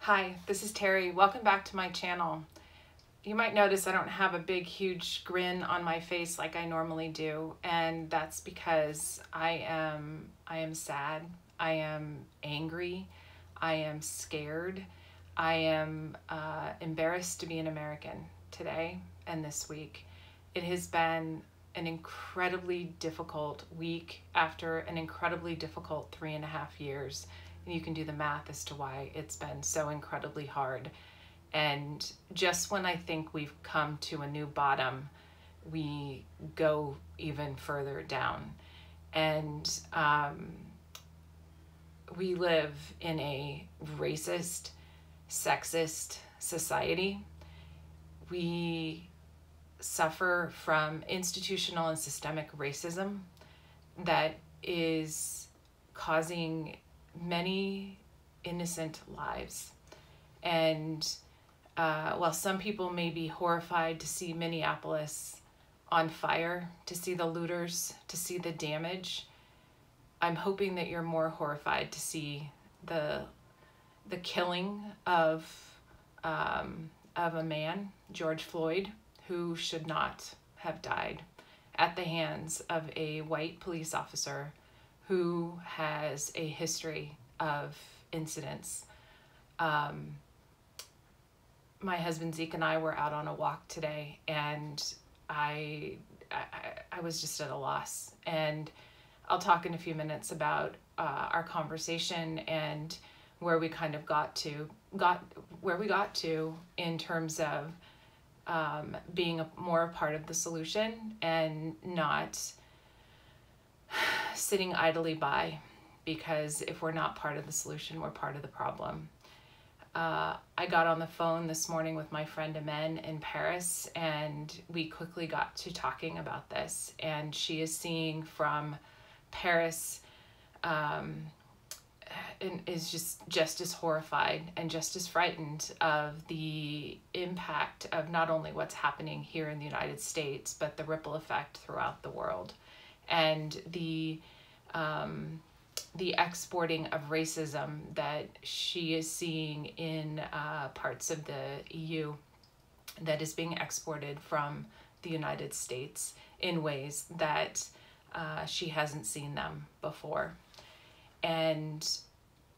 Hi, this is Terry. Welcome back to my channel. You might notice I don't have a big, huge grin on my face like I normally do, and that's because I am sad, I am angry, I am scared, I am embarrassed to be an American today and this week. It has been an incredibly difficult week after an incredibly difficult 3.5 years. And you can do the math as to why it's been so incredibly hard. And just when I think we've come to a new bottom, we go even further down. And we live in a racist, sexist society. We suffer from institutional and systemic racism that is causing many innocent lives. And while some people may be horrified to see Minneapolis on fire, to see the looters, to see the damage, I'm hoping that you're more horrified to see the killing of a man, George Floyd, who should not have died at the hands of a white police officer who has a history of incidents. My husband Zeke and I were out on a walk today, and I was just at a loss. And I'll talk in a few minutes about our conversation and where we kind of got to in terms of being more a part of the solution and not sitting idly by, because if we're not part of the solution, we're part of the problem. I got on the phone this morning with my friend Amen in Paris, and we quickly got to talking about this. And she is seeing from Paris and is just as horrified and just as frightened of the impact of not only what's happening here in the United States, but the ripple effect throughout the world. And the exporting of racism that she is seeing in parts of the EU that is being exported from the United States in ways that she hasn't seen them before. And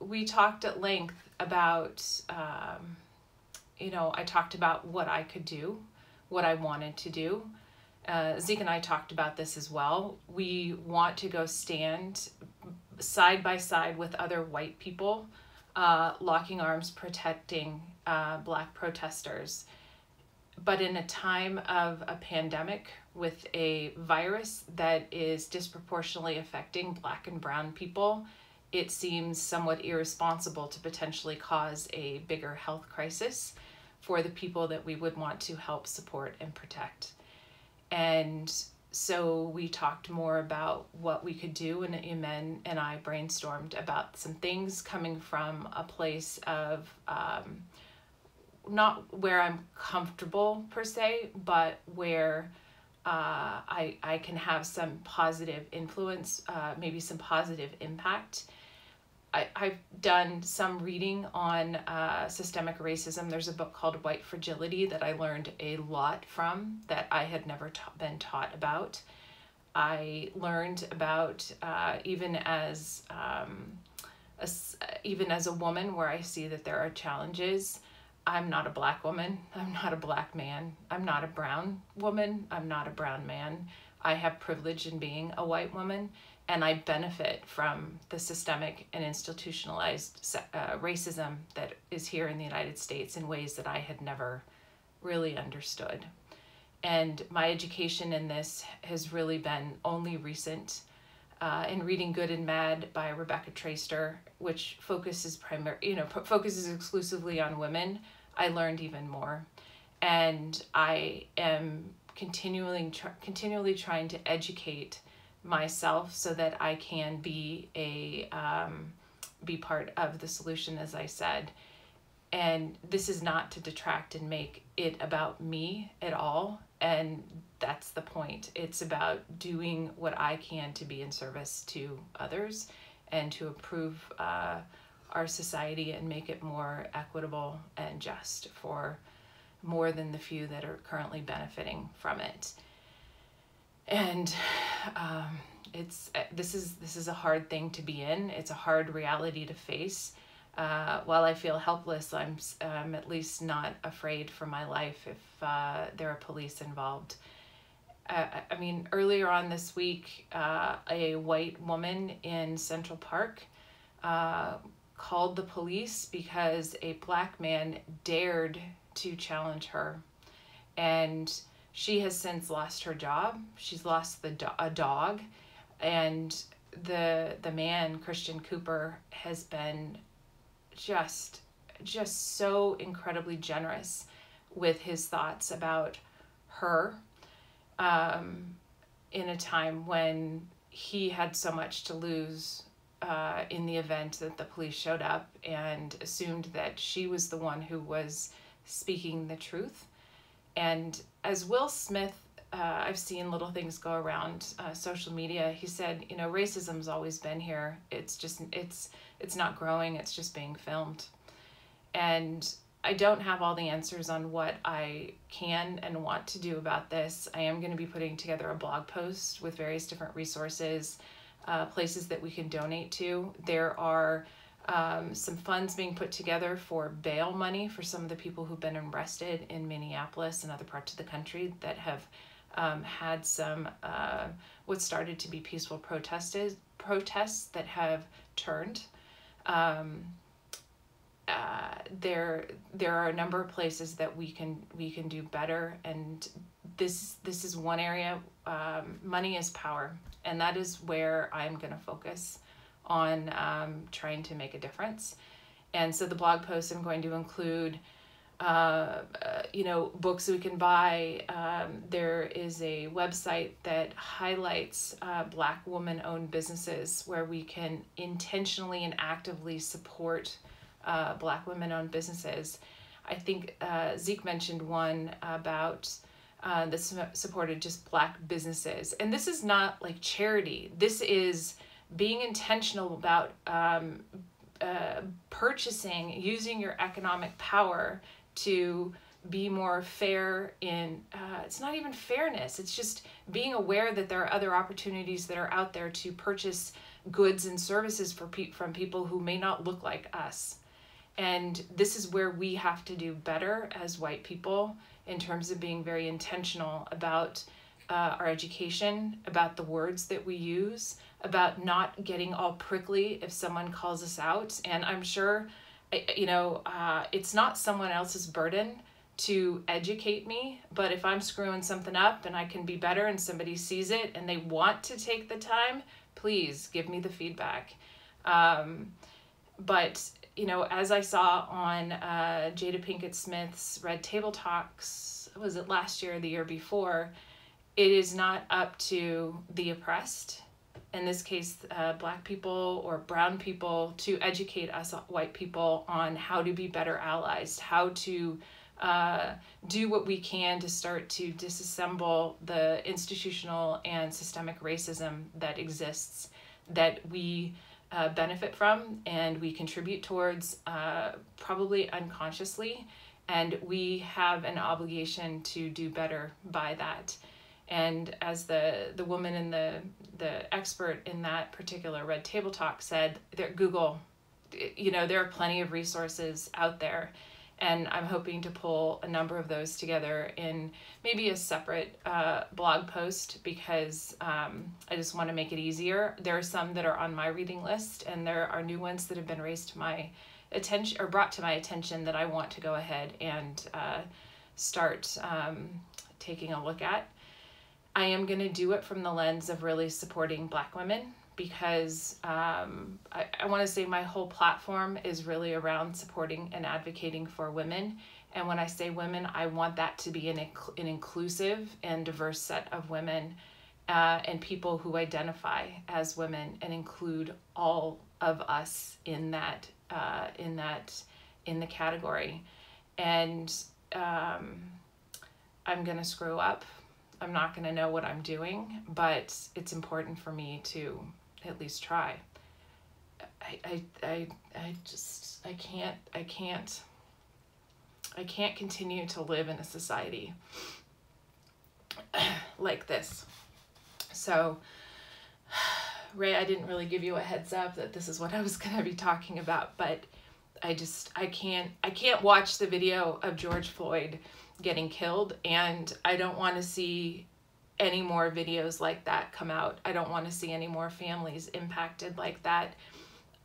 we talked at length about, I talked about what I could do, what I wanted to do. Zeke and I talked about this as well. We want to go stand side by side with other white people, locking arms, protecting Black protesters. But in a time of a pandemic with a virus that is disproportionately affecting Black and brown people, it seems somewhat irresponsible to potentially cause a bigger health crisis for the people that we would want to help support and protect. And so we talked more about what we could do, and Amen and I brainstormed about some things coming from a place of not where I'm comfortable per se, but where I can have some positive influence, maybe some positive impact. I've done some reading on systemic racism. There's a book called White Fragility that I learned a lot from that I had never been taught about. I learned about even as a woman, where I see that there are challenges. I'm not a Black woman. I'm not a Black man. I'm not a brown woman. I'm not a brown man. I have privilege in being a white woman, and I benefit from the systemic and institutionalized racism that is here in the United States in ways that I had never really understood. And my education in this has really been only recent. In reading Good and Mad by Rebecca Traister, which focuses exclusively on women, I learned even more. And I am continually trying to educate myself so that I can be part of the solution, as I said. And this is not to detract and make it about me at all. And that's the point. It's about doing what I can to be in service to others and to improve our society and make it more equitable and just for more than the few that are currently benefiting from it. And this is a hard thing to be in. It's a hard reality to face. While I feel helpless, I'm at least not afraid for my life if there are police involved. I mean, earlier on this week, a white woman in Central Park called the police because a black man dared to challenge her. And she has since lost her job. She's lost a dog. And the man, Christian Cooper, has been just so incredibly generous with his thoughts about her in a time when he had so much to lose in the event that the police showed up and assumed that she was the one who was speaking the truth. And as Will Smith, I've seen little things go around social media. He said, you know, racism's always been here. It's not growing. It's just being filmed. And I don't have all the answers on what I can and want to do about this. I am going to be putting together a blog post with various different resources, places that we can donate to. There are some funds being put together for bail money for some of the people who've been arrested in Minneapolis and other parts of the country that have had some what started to be peaceful protests that have turned. There are a number of places that we can do better, and this is one area. Money is power, and that is where I'm going to focus on trying to make a difference. And so the blog post I'm going to include books we can buy. There is a website that highlights Black woman-owned businesses where we can intentionally and actively support Black women-owned businesses. I think Zeke mentioned one about that supported just Black businesses. And this is not like charity. This is being intentional about purchasing, using your economic power to be more fair in, it's not even fairness, it's just being aware that there are other opportunities that are out there to purchase goods and services from people who may not look like us. And this is where we have to do better as white people in terms of being very intentional about our education, about the words that we use, about not getting all prickly if someone calls us out. And I'm sure, it's not someone else's burden to educate me, but if I'm screwing something up and I can be better and somebody sees it and they want to take the time, please give me the feedback. But as I saw on Jada Pinkett Smith's Red Table Talks, was it last year or the year before, it is not up to the oppressed, in this case Black people or brown people, to educate us white people on how to be better allies, how to do what we can to start to disassemble the institutional and systemic racism that exists, that we benefit from and we contribute towards probably unconsciously, and we have an obligation to do better by that. And as the woman and the expert in that particular Red Table Talk said, Google, there are plenty of resources out there. And I'm hoping to pull a number of those together in maybe a separate blog post, because I just want to make it easier. There are some that are on my reading list, and there are new ones that have been raised to my attention or brought to my attention that I want to go ahead and start taking a look at. I am going to do it from the lens of really supporting Black women, because I want to say my whole platform is really around supporting and advocating for women. And when I say women, I want that to be an inclusive and diverse set of women and people who identify as women, and include all of us in that in the category. And I'm going to screw up. I'm not going to know what I'm doing, but it's important for me to at least try. I can't continue to live in a society like this. So, Ray, I didn't really give you a heads up that this is what I was going to be talking about, but I can't watch the video of George Floyd getting killed, and I don't want to see any more videos like that come out. I don't want to see any more families impacted like that.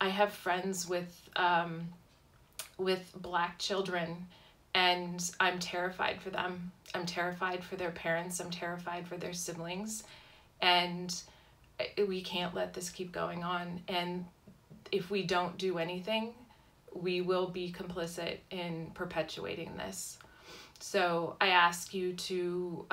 I have friends with Black children, and I'm terrified for them. I'm terrified for their parents. I'm terrified for their siblings, and we can't let this keep going on. And if we don't do anything, we will be complicit in perpetuating this. So I ask you to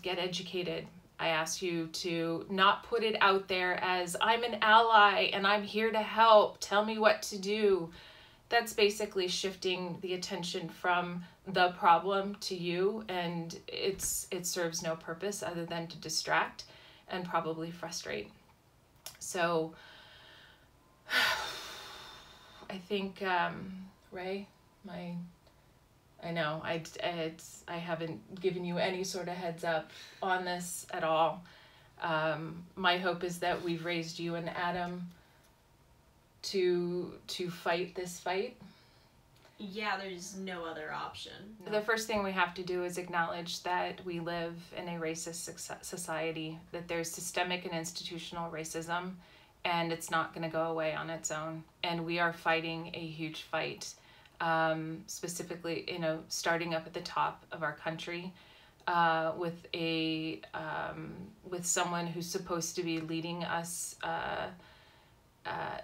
get educated. I ask you to not put it out there as, I'm an ally and I'm here to help, tell me what to do. That's basically shifting the attention from the problem to you, and it serves no purpose other than to distract and probably frustrate. So I think, Ray, I know I haven't given you any sort of heads up on this at all. My hope is that we've raised you and Adam to fight this fight. Yeah, there's no other option. No. The first thing we have to do is acknowledge that we live in a racist society, that there's systemic and institutional racism, and it's not going to go away on its own. And we are fighting a huge fight, specifically, starting up at the top of our country, with someone who's supposed to be leading us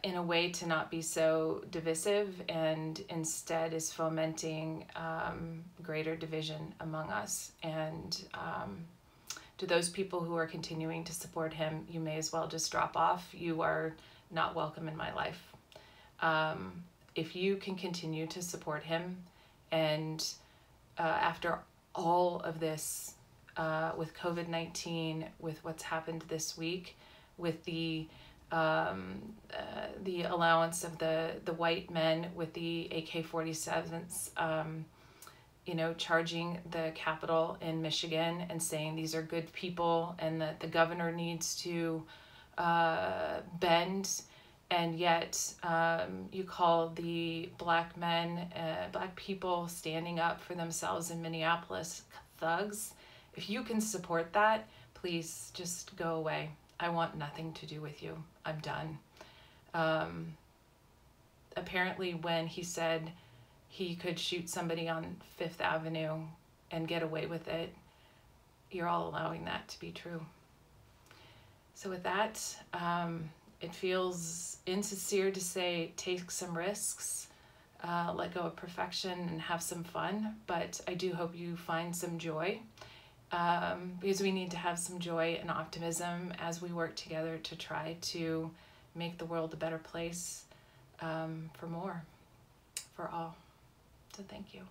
in a way to not be so divisive, and instead is fomenting greater division among us. And to those people who are continuing to support him, you may as well just drop off. You are not welcome in my life. If you can continue to support him, and after all of this, with COVID-19, with what's happened this week, with the allowance of the white men with the AK-47s, charging the Capitol in Michigan and saying these are good people and that the governor needs to bend, and yet you call the black men, black people standing up for themselves in Minneapolis thugs. If you can support that, please just go away. I want nothing to do with you. I'm done. Apparently when he said he could shoot somebody on Fifth Avenue and get away with it, you're all allowing that to be true. So with that, it feels insincere to say take some risks, let go of perfection and have some fun, but I do hope you find some joy. Because we need to have some joy and optimism as we work together to try to make the world a better place, for all. So thank you.